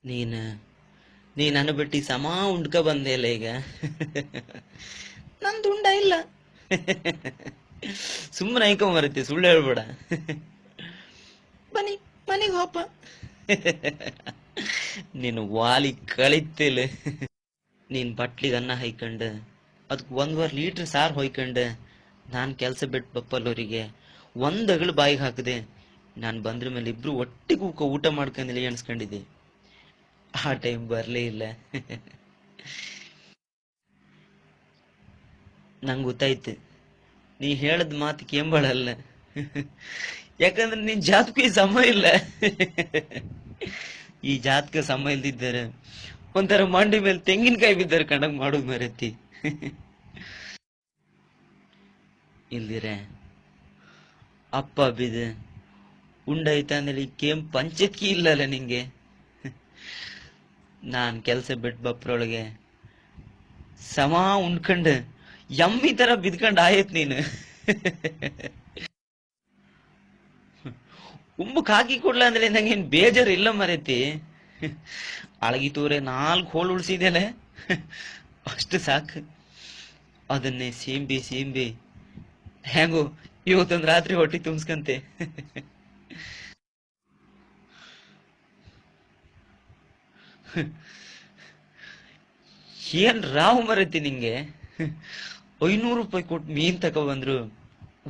ನೀನ್ ನೀ ನನ್ನ ಬಿಟ್ಟು ಸಮ ಉಂಡ್ಕ ಬಂದೆಲ್ಲ ಈಗ. ನಂದು ಉಂಡ ಇಲ್ಲ. ಸುಮ್ಮನೆ ಐಕೊಂಬರತ್ತೆ, ಸುಳ್ಳು ಹೇಳ್ಬೇಡ. ಬನ್ನಿ ಮನೆಗೆ ಹೋಪ. ನೀನು ವಾಲಿ ಕಳಿತಿಲ್ಲ. ನೀನ್ ಬಟ್ಲಿಗೆ ಅನ್ನ ಹೈಕಂಡು ಅದಕ್ಕೆ 1.5 ಲೀಟರ್ ಸಾರು ಹೊಯ್ಕಂಡು ನಾನು ಕೆಲಸ ಬಿಟ್ಟು ಬಪ್ಪಲ್ಲವರಿಗೆ ಒಂದಗಳು ಬಾಯಿಗೆ ಹಾಕದೆ ನಾನು ಬಂದ್ರ ಮೇಲೆ ಇಬ್ರು ಒಟ್ಟಿಗೆ ಊಟ ಮಾಡ್ಕೊಂಡಿಲ್ಲ ಅನ್ಸ್ಕೊಂಡಿದ್ದೆ. ಆ ಟೈಮ್ ಬರ್ಲೇ ಇಲ್ಲ. ನಂಗೆ ಗೊತ್ತಾಯ್ತು ನೀ ಹೇಳದ್ ಮಾತು ಕೇಂಬಳಲ್ಲ. ಯಾಕಂದ್ರೆ ನಿನ್ ಜಾತಕ ಸಮ ಇಲ್ಲ. ಈ ಜಾತಕ ಸಮ ಇಲ್ದಿದ್ದಾರೆ ಒಂಥರ ಮಂಡಿ ಮೇಲೆ ತೆಂಗಿನಕಾಯಿ ಬಿದ್ದಾರೆ ಕಂಡಂಗ್ ಮಾಡೋದು ಮರತಿ. ಇಲ್ದಿರ ಅಪ್ಪ ಬಿದ ಉಂಡಾಯ್ತ ಅಂದ್ರೆ ಕೇಮ್ ಪಂಚಕ್ಕಿ ಇಲ್ಲಲ್ಲ ನಿಂಗೆ. ನಾನ್ ಕೆಲ್ಸ ಬಿಟ್ಟು ಬಪ್ರೊಳಗೆ ಸಮ ಉಣ್ಕಂಡು ಯಮ್ಮಿ ತರ ಬಿದ್ಕಂಡ್ ಆಯತ್ ನೀನು. ಉಂಬಕ್ ಹಾಕಿ ಕೊಡ್ಲ ಅಂದ್ರೆ ನಂಗೇನ್ ಬೇಜಾರ್ ಇಲ್ಲ ಮರೈತಿ. ಅಳಗಿ ತೂರೆ 4 ಹೋಳು ಉಳ್ಸಿದೆಲೆ ಅಷ್ಟು ಸಾಕು. ಅದನ್ನೇ ಸೀಂಬಿ ಸೀಂಬಿ ಹೆಂಗೋ ಇವತ್ತೊಂದ್ ರಾತ್ರಿ ಹೊಟ್ಟಿ ತುಂಬಿಸ್ಕಂತೆ. ಏನ್ ರಾವ್ ಮರೈತಿ ನಿಂಗೆ. 500 ರೂಪಾಯಿ ಕೊಟ್ಟು ಮೀನ್ ತಕೊ ಬಂದ್ರು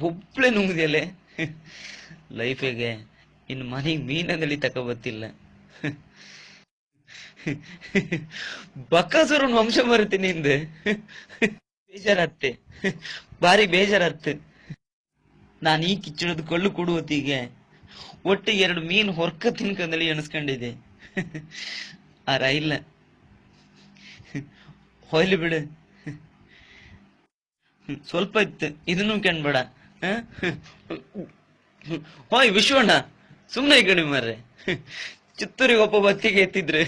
ಒಬ್ಳೆ ನುಂಗ್ದೆಲೆ. ಲೈಫಿಗೆ ಇನ್ನು ಮನೆಗೆ ಮೀನಲ್ಲಿ ತಕೊ ಬತ್ತಿಲ್ಲ. ಬಕ್ಕಾಸುರನ್ ವಂಶ ಮರತಿ ನಿಂದ. ಬೇಜಾರತ್ತೆ, ಭಾರಿ ಬೇಜಾರತ್ತೆ. ನಾನು ಈ ಕಿಚ್ಚಳದ ಕಳ್ಳು ಕೊಡುವತ್ತಿಗೆ ಒಟ್ಟು 2 ಮೀನ್ ಹೊರ್ಕ ತಿನ್ಕಂದಳಿ ಅನ್ಸ್ಕೊಂಡಿದ್ದೆ. ಆರ ಇಲ್ಲ, ಹೊಯ್ಲಿ ಬಿಡು. ಸ್ವಲ್ಪ ಇತ್ತು, ಇದನ್ನು ಕೆಣ್ಬೇಡ. ಹೋಯ್ ವಿಶ್ವಣ್ಣ, ಸುಮ್ನೆ ಈ ಕಡೆ ಮಾರ್ರೆ. ಚಿತ್ತೂರಿಗೆ ಒಬ್ಬ ಬತ್ತಿಗೆ ಎತ್ತಿದ್ರೆ